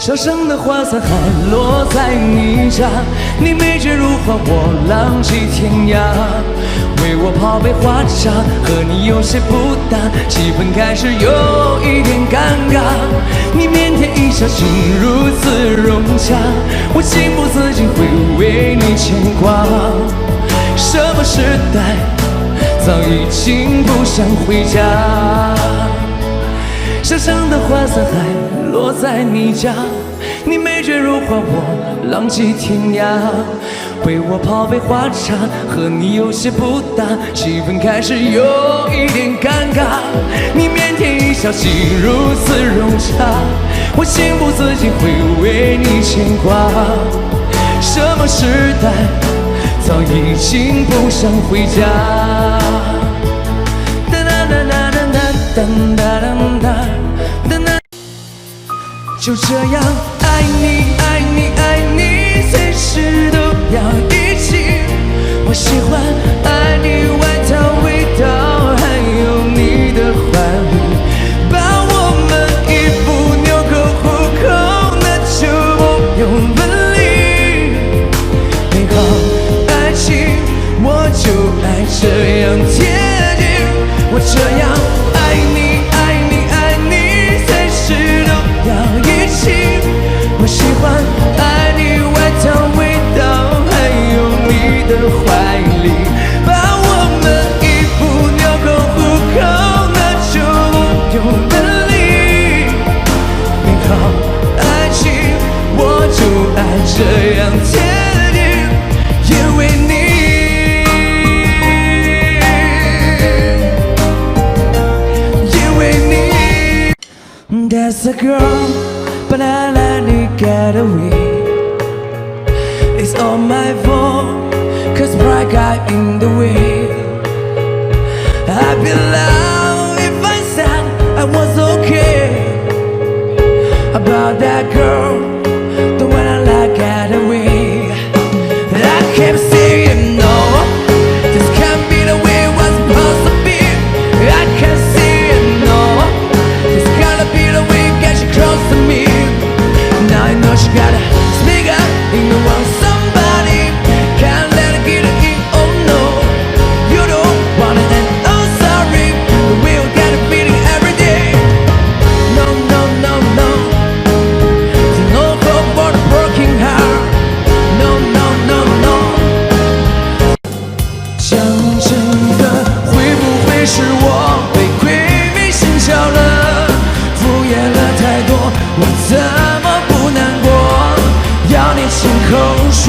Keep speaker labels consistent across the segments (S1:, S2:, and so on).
S1: 小声的花伞还落在你家，你美绝如花，我浪迹天涯。为我泡杯花茶，和你有些不搭，气氛开始有一点尴尬。你腼腆一笑，竟如此融洽，我情不自禁会为你牵挂。什么时代，早已经不想回家。小声的花伞还落在你家，你美绝如花，我浪迹天涯。为我泡杯花茶，和你有些不搭，气氛开始有一点尴尬。你腼腆一笑，竟如此融洽，我情不自禁会为你牵挂。什么时代，早已经不想回家。哒哒哒哒哒哒哒哒哒哒。就这样爱你爱你爱你，随时都要一起。我喜欢爱你外套味道，还有你的怀里，把我们衣服纽扣虎口，那就不用分离。美好爱情，我就爱这样贴近。我这样爱你爱你爱你，随时都要一起。我喜欢爱你外套味道，还有你的怀里，把我们衣服纽扣虎口，那就不用分离。美好爱情，我就爱这样贴近，因为你。That's a girl, but I let it get away. It's all my fault, cause pride got in the way. I'd be loud if I said I was okay about that girl, the one I let get away. And I kept saying no, this can't be the way it was supposed to be. I can't say no, this gotta be the way you get you close to me. Now I know she gotta speak up, you know want somebody, can't let her get it in, oh no. You don't want it and oh sorry, but we'll get a feeling every day. No, no, no, no, there's no hope for the broken heart. No, no, no, no. 讲真的，会不会是我被鬼迷心窍了？敷衍了太多，我怎么不难过？要你亲口说，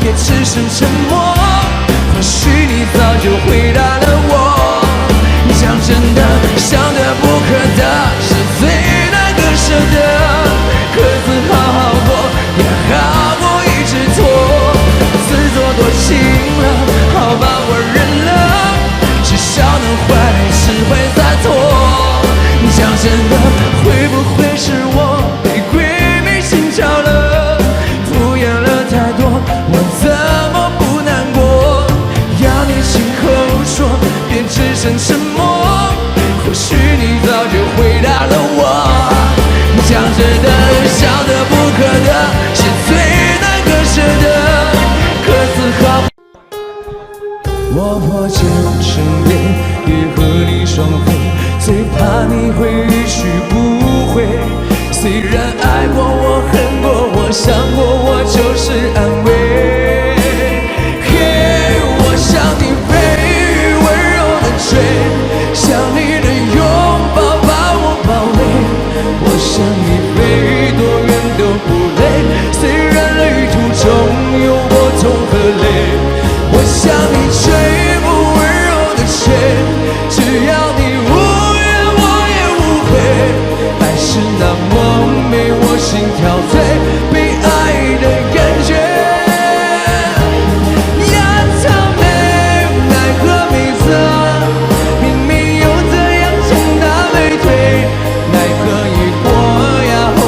S1: 别只剩沉默。或许你早就回答了我。讲真的，想得不可得，是最难割舍的。各自好好过，也好过一直拖。自作多情了，好吧，我认了，至少能换来释怀洒脱。讲真的，会不会是我被鬼迷心窍了？敷衍了太多，我怎么不难过？要你亲口说，别只剩沉默。或许你早就回答了我。讲真的，想得不可得，是最难割舍的。各自好。我破茧成蝶，也和你双飞，最怕你会一去不回。虽然爱过我，恨过我，伤过我，就是安慰。嘿，我向你飞，温柔的追，像你的拥抱把我包围。我向你飞，多远都不累，虽然旅途中有波涛和泪。我向你吹，不温柔的吹，只要你无怨我也无悔。爱是那么美，我心跳最被爱的感觉。呀，草莓奈何美色，明明有这样强大美腿，奈何一火呀红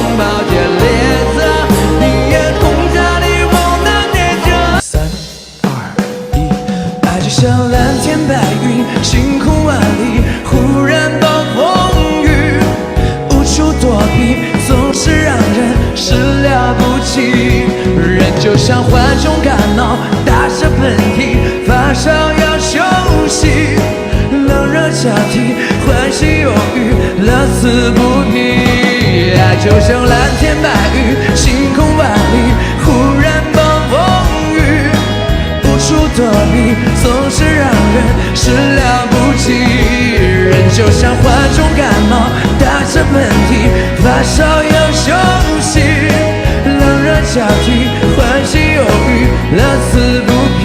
S1: 像患重感冒，打着喷嚏，发烧要休息，冷热交替，欢喜忧郁，乐此不疲。爱就像蓝天白云，晴空万里，忽然暴风雨，无处躲避，总是让人始料不及。人就像患重感冒，打着喷嚏，发烧要休息，冷热交替，欢喜忧郁，乐此不疲。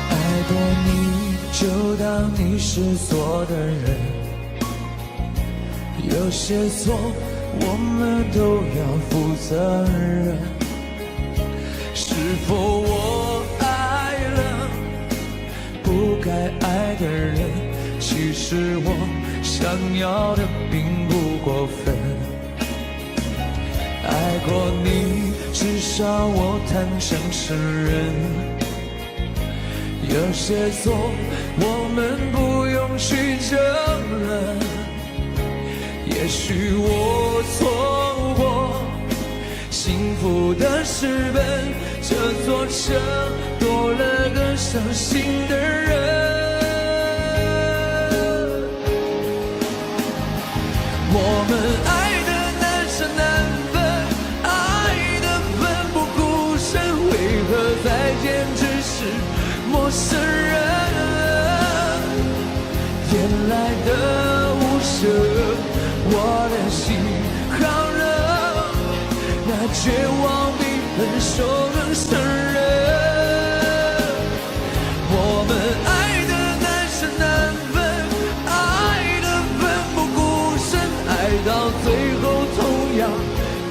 S1: 爱过你，就当你是错的人。有些错，我们都要负责任。是否我爱了不该爱的人？其实我想要的并不过分。爱过你，至少我坦诚承认。有些错，我们不用去争论。也许我错过幸福的时分，这座城多了个伤心的人。我们爱的难舍难分，爱的奋不顾身，为何再见只是陌生人？原来的无声，我的心好热，那绝望比分手更伤人。我们爱的难舍难分，爱的奋不顾身，爱到最后同样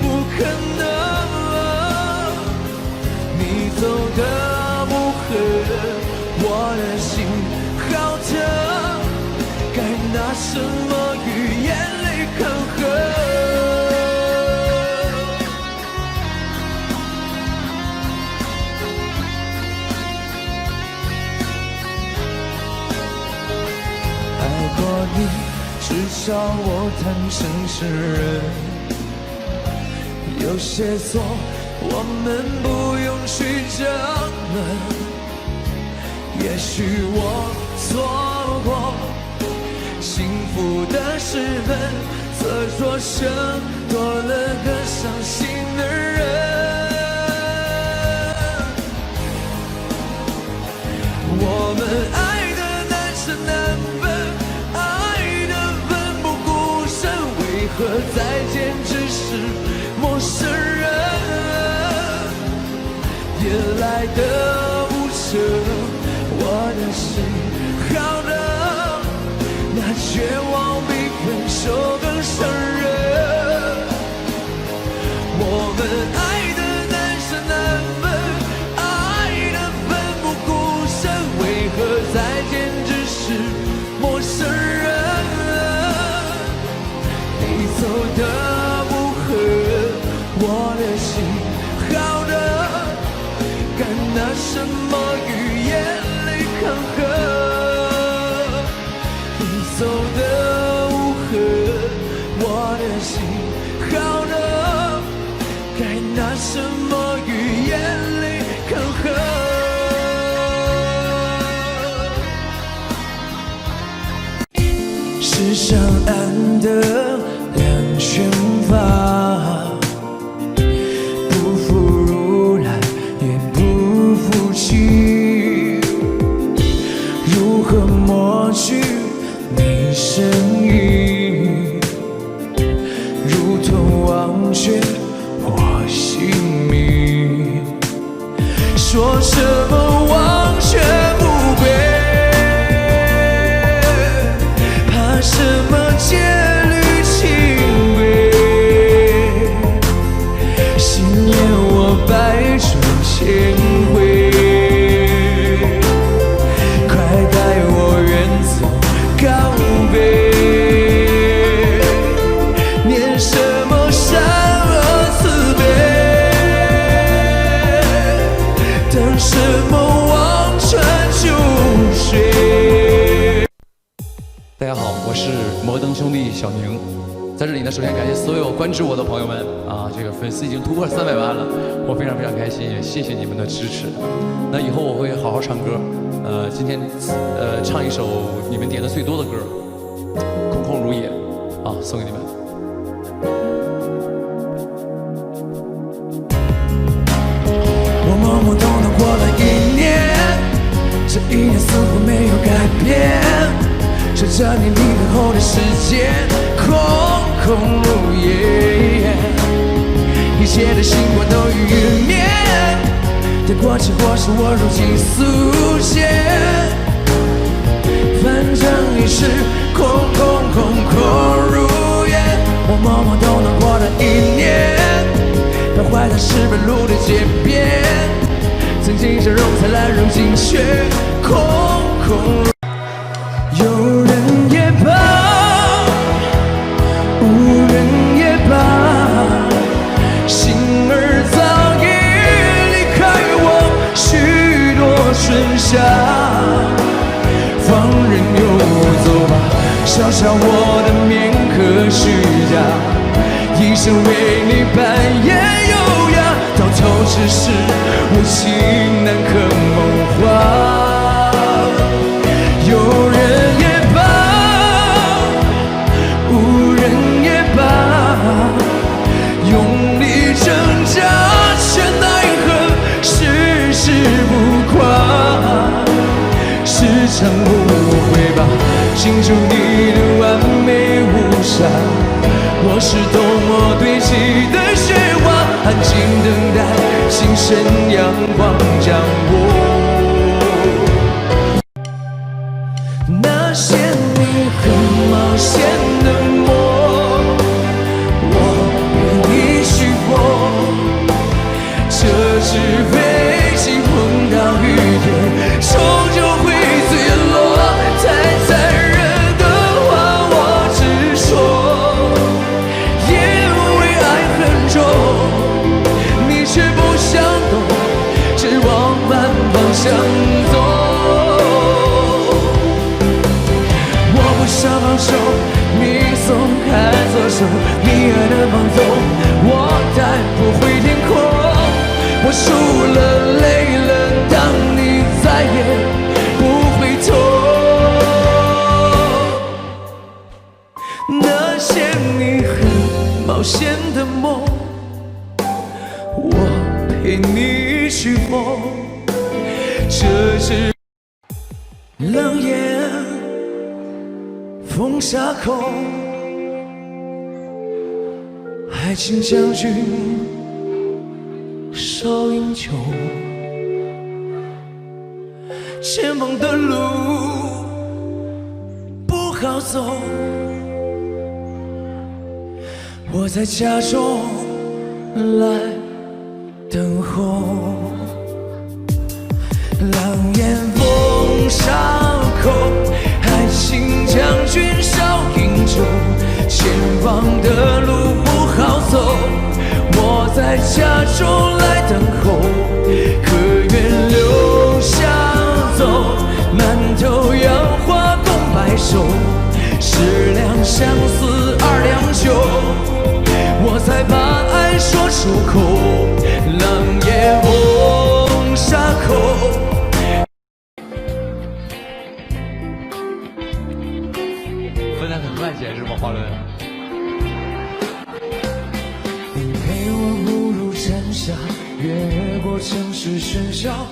S1: 不可能。你走的不狠，我的心好疼，该拿什么语言抗衡？爱过你，至少我坦诚承认。有些错，我们不用去争论。也许我错过幸福的时分，这座城多了个伤心的人。我们爱的难舍难分，爱的奋不顾身，为何再见只是陌生人？夜来的无声，我的心好冷，那绝望比分手更伤人。我们爱的难舍难分，爱的奋不顾身，为何再见只是陌生人？你走的不狠，我的心好冷，该拿什么语言来抗衡？你走的无痕，我的心好冷，该拿什么语言来抗衡？世上暗的两全法，不负如来也不负己，如何抹去你身影，如同忘却我姓名。说什么忘却不归，怕什么戒律情规，信念我百转千回，快带我远走高飞。念什么善恶慈悲，等什么望穿秋水。
S2: 大家好，我是摩登兄弟小宁，在这里呢，首先感谢所有关注我的朋友们啊，这个粉丝已经突破300万了，我非常开心，也谢谢你们的支持。那以后我会好好唱歌，今天唱一首你们点的最多的歌，《空空如也》啊，送给你们。
S1: 我懵懵懂懂过了1年，这1年似乎没有改变。随着你离开后的世界，空空如也，一切的星光都已陨灭，对过去或是我如今速写，反正已是空如也。我懵懵懂懂过了1年，徘徊在石板路的街边，曾经笑容灿烂，如今却空如。有人也罢，无人也罢，心儿早已离开我许多春夏。放任游走吧，笑笑我的面可虚假，一生为你扮演优雅，到头只是无情难可梦话。有人也罢，无人也罢，用力挣扎却奈何世事不垮。时常误会吧，清楚你的完美无瑕，我是多么堆积的雪花，安静等待清晨阳光将我。那些你很冒险的梦，我陪你去过，这纸飞机碰到雨点，终究会坠落。太残忍的话我直说，因为爱很重，你却不想懂，只往反方向走。想放手，你松开左手，你爱的放纵，我带不回天空。我输了，累了，当你再也不回头。那些你很冒险的梦，我陪你去疯。这是冷眼。风沙口，爱情将军少饮酒，前方的路不好走，我在家中来等候。冷眼风沙口，爱情将军少饮酒，前方的路不好走，我在家中来等候。可愿留下走，满头杨花共白首，10两相思2两酒，我才把爱说出口。冷夜风沙口。
S2: 分得很快钱是吗？华伦。
S1: 你陪我步入山下，越过城市喧嚣，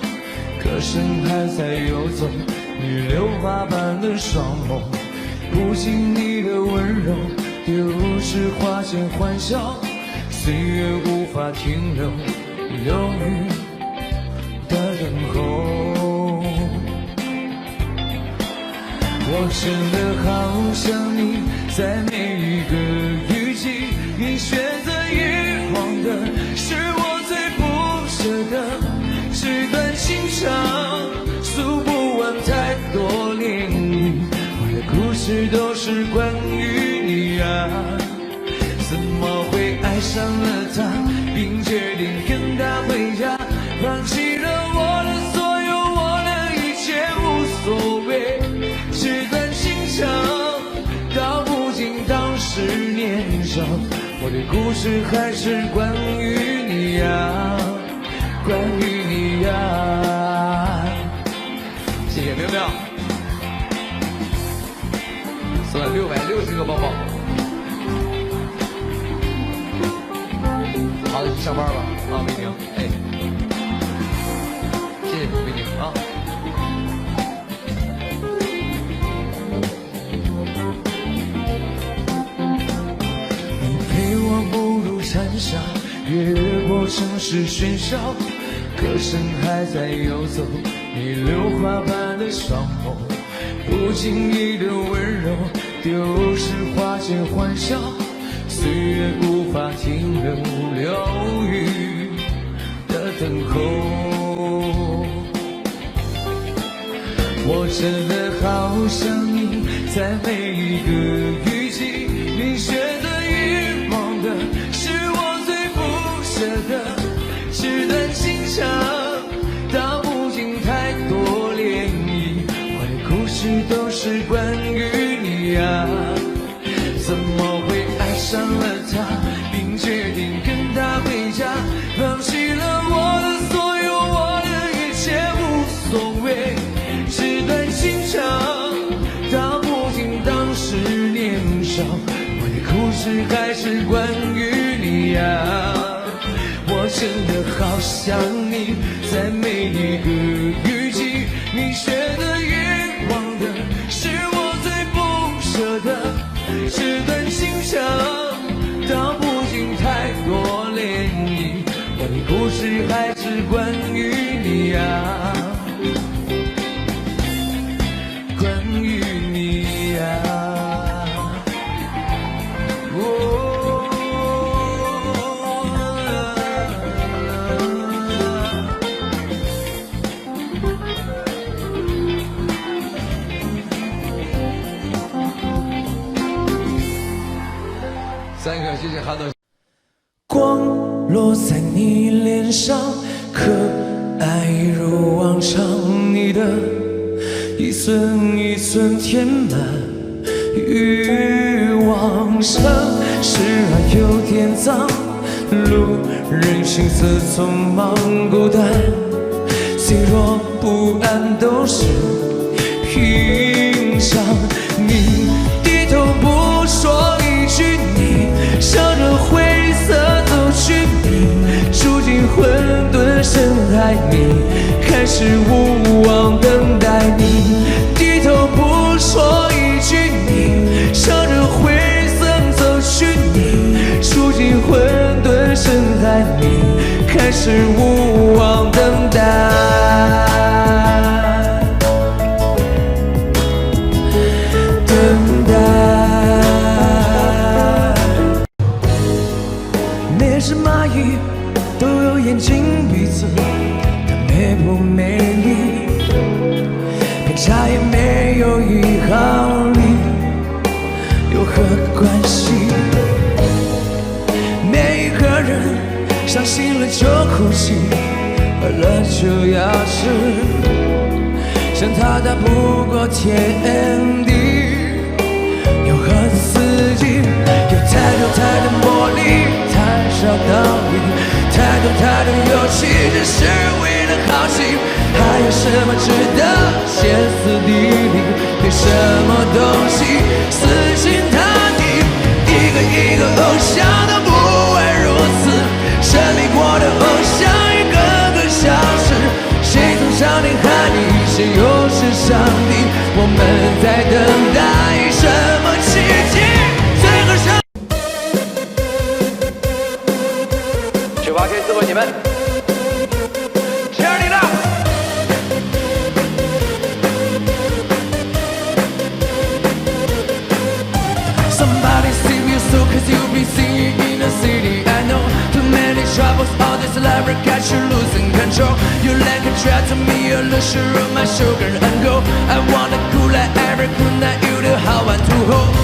S1: 歌声还在游走，你榴花般的双眸，不经你的温柔，丢失花间欢笑，岁月无法停留，犹豫的等候。我真的好想你，在每一个雨季，你选择遗忘的是我最不舍的。这段情长诉不完太多涟漪，我的故事都是关于你啊。怎么会爱上了他，并决定跟他回家，放弃了我的所有，我的一切无所谓。这段情长故事还是关于你呀，关于你呀。谢谢喵喵，送了660个抱抱。好的，去上班吧，啊，魏宁，哎，谢谢魏宁啊。你陪我步入蝉沙，越过城市喧嚣，歌声还在游走，你榴花般的双眸，不经意的温柔，丢失花间欢笑。岁月无法停留，流雨的等候。我真的好想你，在每一个雨季，你选择遗忘的是我最不舍的。纸短情长，道不尽太多涟漪，我的故事都是关于你呀。怎么会爱上了他，并决定跟他回家，放弃了我的所有，我的一切无所谓。纸短情长，道不尽当时年少，我的故事还是关于你呀。我真的好想你，在每一个雨季，你选择遗忘的是我最不舍的。纸短情长，道不尽太多涟漪，我的故事还是关于你呀，关于你呀。3个，谢谢哈德。光落在你脸上，可爱一如往常，你的一寸一寸填满欲望上，时而有点脏，路人行色匆忙孤单，脆弱不安都是平常。你低头不说一句，你向着灰色走去，你住进混沌深海，你开始无望等待。你低头不说一句，你向着灰色走去，你住进混沌深海，你开始无望等待。每只蚂蚁都有眼睛鼻子，它美不美丽，偏差也没有一毫厘，有何关系？每一个人伤心了就哭泣，饿了就要吃，想他打不过天地，有何刺激？有太多魔力，太少道理，太多勇气，只是为了好奇。还有什么值得歇斯底里？对什么东西死心塌地？一个偶像都不会如此，神秘过的偶像一个个消失。谁从上天喊你？谁又是上帝？我们在等待什么奇迹？最后上。98K 4位你们 ，Cheer it up！ Somebody save your soul 'cause you'll be singing in the city. I know too many troubles, all this life got you losing control. You like a threat to me, you're the sugar of my sugar and gold. I wanna cool like every cool night, you the hot one to hold.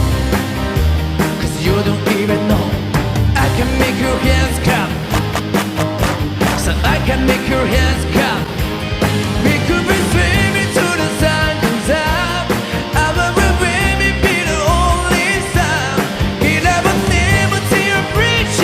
S1: 'Cause you don't even know I can make your hands clap. So I can make your hands clap. We could be swimming to the sun comes up. Our baby be the only sound. He never see a bridge.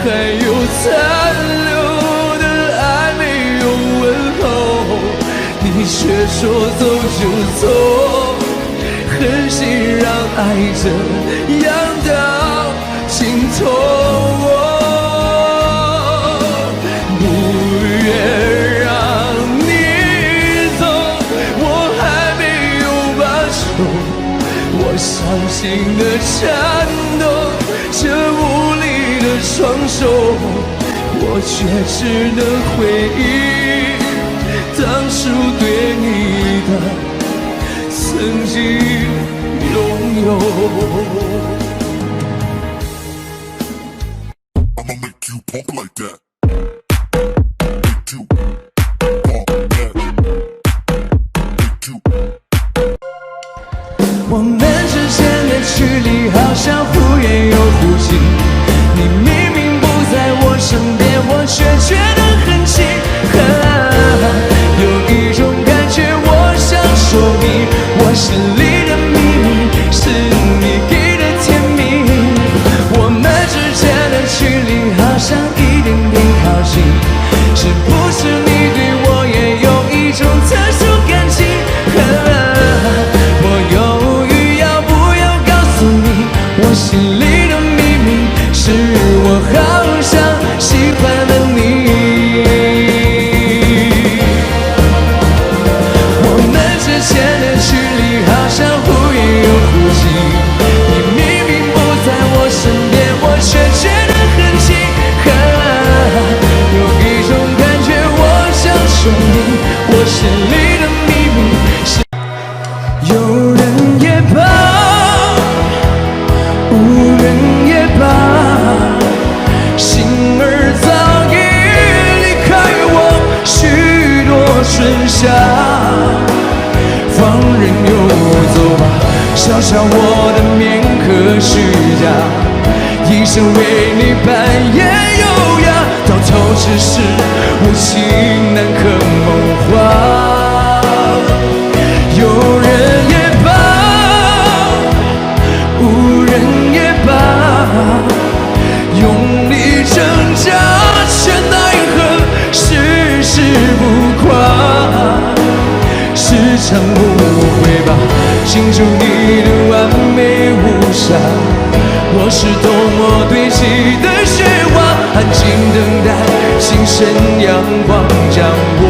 S1: 还有残留的爱没有问候，你却说走就走，狠心让爱这样到尽头。不愿让你走，我还没有罢休，我伤心的颤抖，这无力的双手，我却只能回忆当初对你的曾经拥有。
S3: I'ma make you pump like that.
S1: Make you. 我们之间的距离好像忽远又忽近，你明明不在我身边，我却觉得很近。有一种感觉，我想说明，我心里的秘密是你给的甜蜜。我们之间的距离好像一点点靠近，是不是你对我也有一种特殊感情？我犹豫要不要告诉你，我心里的秘密是我好像喜欢了你。我们之间的距离好像忽远又忽近，你明明不在我身边，我却觉得很近。有一种感觉，我想说明，我心里的秘密是。有人也罢，无人也罢，心儿早已离开我许多春夏。放任游走吧，笑笑我的面可虚假，一生为你扮演优雅，到头只是无情难可梦话。有人也罢，无人也罢，用力挣扎却奈何世事不垮。是场误会吧，庆祝你的完美无瑕，我是多么堆积的雪花，安静等待清晨阳光将我